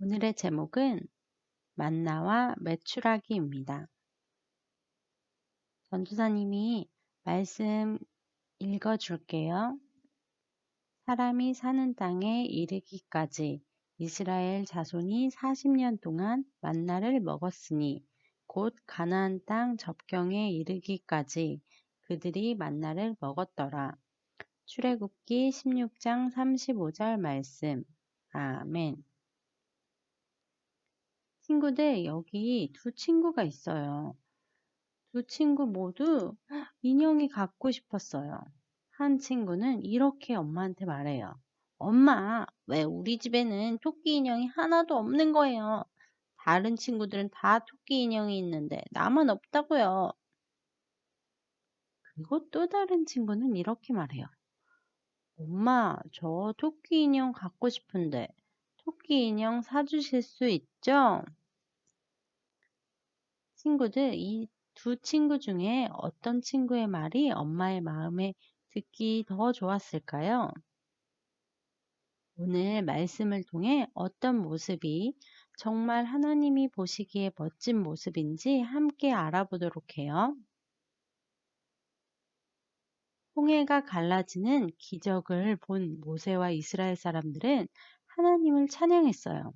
오늘의 제목은 만나와 메추라기입니다. 전도사님이 말씀 읽어줄게요. 사람이 사는 땅에 이르기까지 이스라엘 자손이 40년 동안 만나를 먹었으니 곧 가나안 땅 접경에 이르기까지 그들이 만나를 먹었더라. 출애굽기 16장 35절 말씀. 아멘. 친구들, 여기 두 친구가 있어요. 두 친구 모두 인형이 갖고 싶었어요. 한 친구는 이렇게 엄마한테 말해요. 엄마, 왜 우리 집에는 토끼 인형이 하나도 없는 거예요? 다른 친구들은 다 토끼 인형이 있는데 나만 없다고요. 그리고 또 다른 친구는 이렇게 말해요. 엄마, 저 토끼 인형 갖고 싶은데 토끼 인형 사주실 수 있죠? 친구들, 이 두 친구 중에 어떤 친구의 말이 엄마의 마음에 듣기 더 좋았을까요? 오늘 말씀을 통해 어떤 모습이 정말 하나님이 보시기에 멋진 모습인지 함께 알아보도록 해요. 홍해가 갈라지는 기적을 본 모세와 이스라엘 사람들은 하나님을 찬양했어요.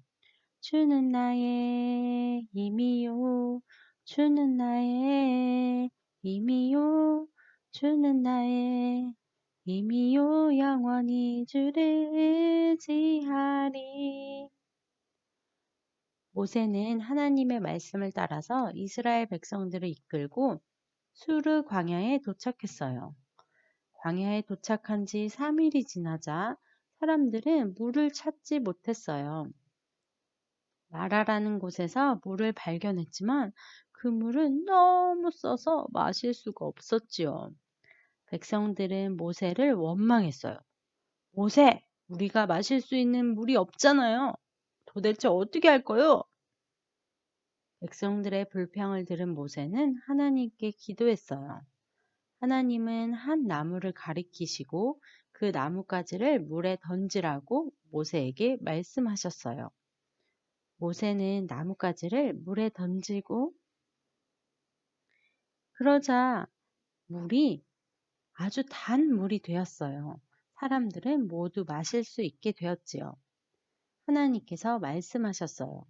주는 나의 힘이요, 주는 나의 힘이요, 주는 나의 힘이요, 영원히 주를 의지하리. 모세는 하나님의 말씀을 따라서 이스라엘 백성들을 이끌고 수르 광야에 도착했어요. 광야에 도착한 지 3일이 지나자 사람들은 물을 찾지 못했어요. 마라라는 곳에서 물을 발견했지만 그 물은 너무 써서 마실 수가 없었지요. 백성들은 모세를 원망했어요. 모세, 우리가 마실 수 있는 물이 없잖아요. 도대체 어떻게 할 거요? 백성들의 불평을 들은 모세는 하나님께 기도했어요. 하나님은 한 나무를 가리키시고 그 나뭇가지를 물에 던지라고 모세에게 말씀하셨어요. 모세는 나뭇가지를 물에 던지고 그러자 물이 아주 단 물이 되었어요. 사람들은 모두 마실 수 있게 되었지요. 하나님께서 말씀하셨어요.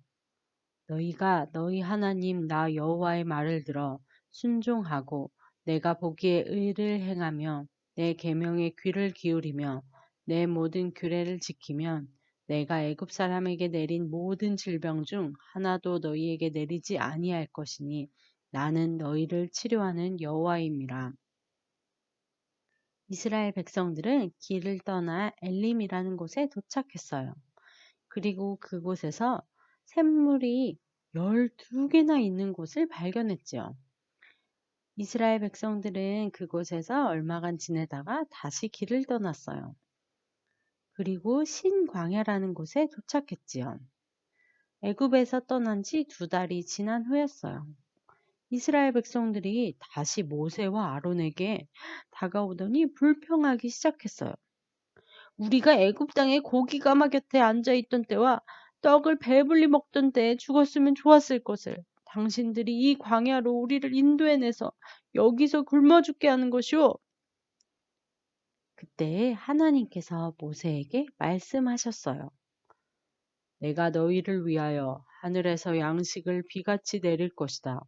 너희가 너희 하나님 나 여호와의 말을 들어 순종하고 내가 보기에 의를 행하며 내 계명에 귀를 기울이며 내 모든 규례를 지키면 내가 애굽 사람에게 내린 모든 질병 중 하나도 너희에게 내리지 아니할 것이니 나는 너희를 치료하는 여호와임이라. 이스라엘 백성들은 길을 떠나 엘림이라는 곳에 도착했어요. 그리고 그곳에서 샘물이 12개나 있는 곳을 발견했지요. 이스라엘 백성들은 그곳에서 얼마간 지내다가 다시 길을 떠났어요. 그리고 신광야라는 곳에 도착했지요. 애굽에서 떠난 지 2달이 지난 후였어요. 이스라엘 백성들이 다시 모세와 아론에게 다가오더니 불평하기 시작했어요. 우리가 애굽 땅에 고기가마 곁에 앉아 있던 때와 떡을 배불리 먹던 때에 죽었으면 좋았을 것을 당신들이 이 광야로 우리를 인도해내서 여기서 굶어 죽게 하는 것이오. 그때 하나님께서 모세에게 말씀하셨어요. 내가 너희를 위하여 하늘에서 양식을 비같이 내릴 것이다.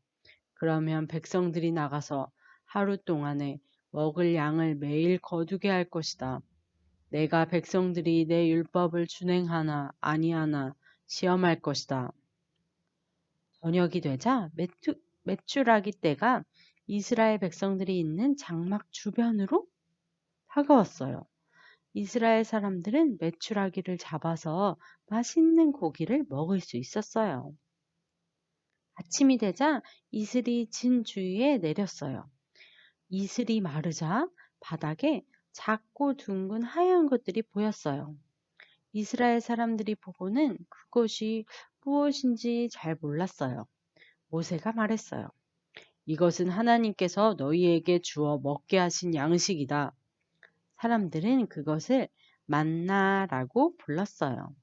그러면 백성들이 나가서 하루 동안에 먹을 양을 매일 거두게 할 것이다. 내가 백성들이 내 율법을 준행하나 아니하나 시험할 것이다. 저녁이 되자 메추라기 떼가 이스라엘 백성들이 있는 장막 주변으로 다가왔어요. 이스라엘 사람들은 메추라기를 잡아서 맛있는 고기를 먹을 수 있었어요. 아침이 되자 이슬이 진 주위에 내렸어요. 이슬이 마르자 바닥에 작고 둥근 하얀 것들이 보였어요. 이스라엘 사람들이 보고는 그것이 무엇인지 잘 몰랐어요. 모세가 말했어요. 이것은 하나님께서 너희에게 주어 먹게 하신 양식이다. 사람들은 그것을 만나라고 불렀어요.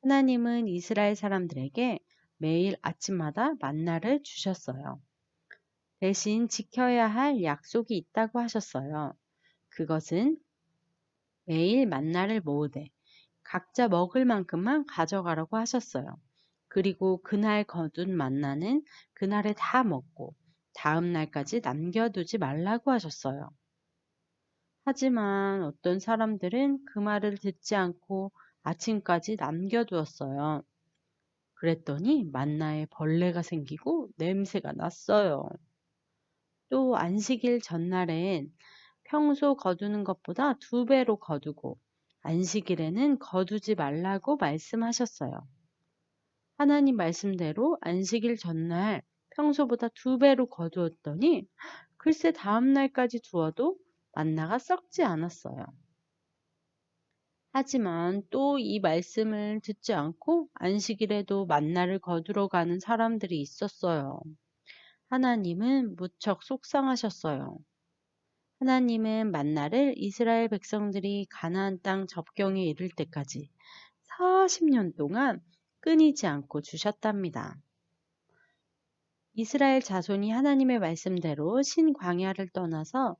하나님은 이스라엘 사람들에게 매일 아침마다 만나를 주셨어요. 대신 지켜야 할 약속이 있다고 하셨어요. 그것은 매일 만나를 모으되 각자 먹을 만큼만 가져가라고 하셨어요. 그리고 그날 거둔 만나는 그날에 다 먹고 다음 날까지 남겨두지 말라고 하셨어요. 하지만 어떤 사람들은 그 말을 듣지 않고 아침까지 남겨두었어요. 그랬더니 만나에 벌레가 생기고 냄새가 났어요. 또 안식일 전날엔 평소 거두는 것보다 2배로 거두고 안식일에는 거두지 말라고 말씀하셨어요. 하나님 말씀대로 안식일 전날 평소보다 2배로 거두었더니 글쎄 다음 날까지 두어도 만나가 썩지 않았어요. 하지만 또 이 말씀을 듣지 않고 안식일에도 만나를 거두러 가는 사람들이 있었어요. 하나님은 무척 속상하셨어요. 하나님은 만나를 이스라엘 백성들이 가나안 땅 접경에 이를 때까지 40년 동안 끊이지 않고 주셨답니다. 이스라엘 자손이 하나님의 말씀대로 신광야를 떠나서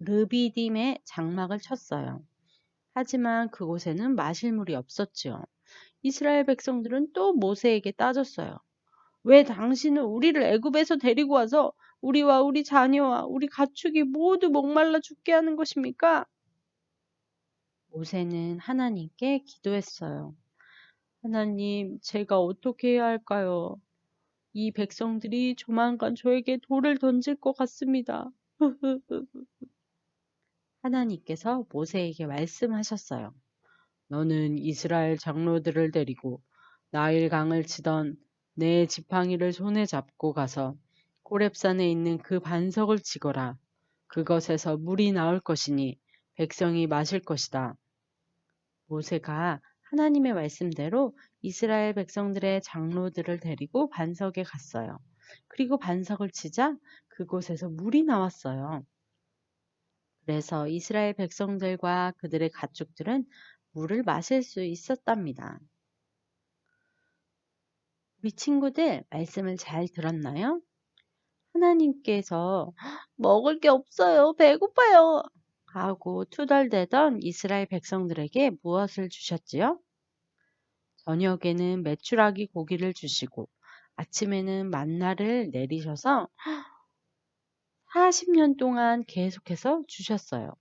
르비딤에 장막을 쳤어요. 하지만 그곳에는 마실 물이 없었지요. 이스라엘 백성들은 또 모세에게 따졌어요. 왜 당신은 우리를 애굽에서 데리고 와서 우리와 우리 자녀와 우리 가축이 모두 목말라 죽게 하는 것입니까? 모세는 하나님께 기도했어요. 하나님, 제가 어떻게 해야 할까요? 이 백성들이 조만간 저에게 돌을 던질 것 같습니다. 하나님께서 모세에게 말씀하셨어요. 너는 이스라엘 장로들을 데리고 나일강을 치던 내 지팡이를 손에 잡고 가서 고렙산에 있는 그 반석을 치거라. 그것에서 물이 나올 것이니 백성이 마실 것이다. 모세가 하나님의 말씀대로 이스라엘 백성들의 장로들을 데리고 반석에 갔어요. 그리고 반석을 치자 그곳에서 물이 나왔어요. 그래서 이스라엘 백성들과 그들의 가축들은 물을 마실 수 있었답니다. 우리 친구들 말씀을 잘 들었나요? 하나님께서 먹을 게 없어요. 배고파요. 하고 투덜대던 이스라엘 백성들에게 무엇을 주셨지요? 저녁에는 메추라기 고기를 주시고 아침에는 만나를 내리셔서 40년 동안 계속해서 주셨어요.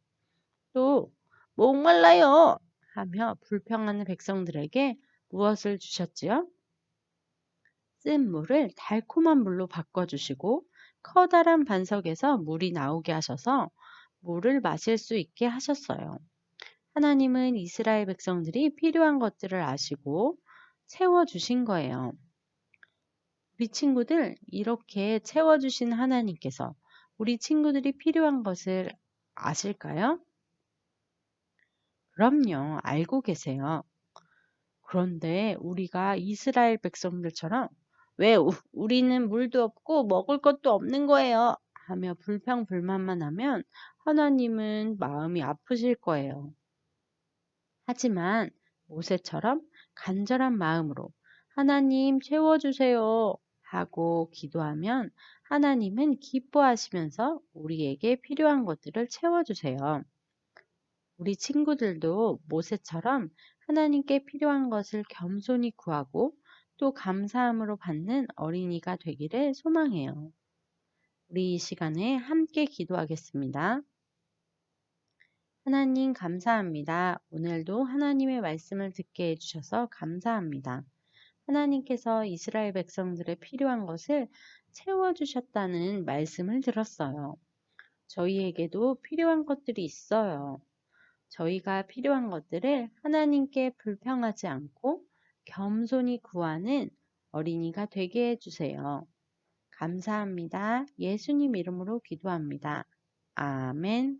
또 목말라요 하며 불평하는 백성들에게 무엇을 주셨지요? 쓴 물을 달콤한 물로 바꿔주시고 커다란 반석에서 물이 나오게 하셔서 물을 마실 수 있게 하셨어요. 하나님은 이스라엘 백성들이 필요한 것들을 아시고 채워주신 거예요. 우리 친구들 이렇게 채워주신 하나님께서 우리 친구들이 필요한 것을 아실까요? 그럼요, 알고 계세요. 그런데 우리가 이스라엘 백성들처럼 왜 우리는 물도 없고 먹을 것도 없는 거예요 하며 불평불만만 하면 하나님은 마음이 아프실 거예요. 하지만 모세처럼 간절한 마음으로 하나님 채워주세요 하고 기도하면 하나님은 기뻐하시면서 우리에게 필요한 것들을 채워주세요. 우리 친구들도 모세처럼 하나님께 필요한 것을 겸손히 구하고 또 감사함으로 받는 어린이가 되기를 소망해요. 우리 이 시간에 함께 기도하겠습니다. 하나님 감사합니다. 오늘도 하나님의 말씀을 듣게 해주셔서 감사합니다. 하나님께서 이스라엘 백성들의 필요한 것을 채워주셨다는 말씀을 들었어요. 저희에게도 필요한 것들이 있어요. 저희가 필요한 것들을 하나님께 불평하지 않고 겸손히 구하는 어린이가 되게 해주세요. 감사합니다. 예수님 이름으로 기도합니다. 아멘.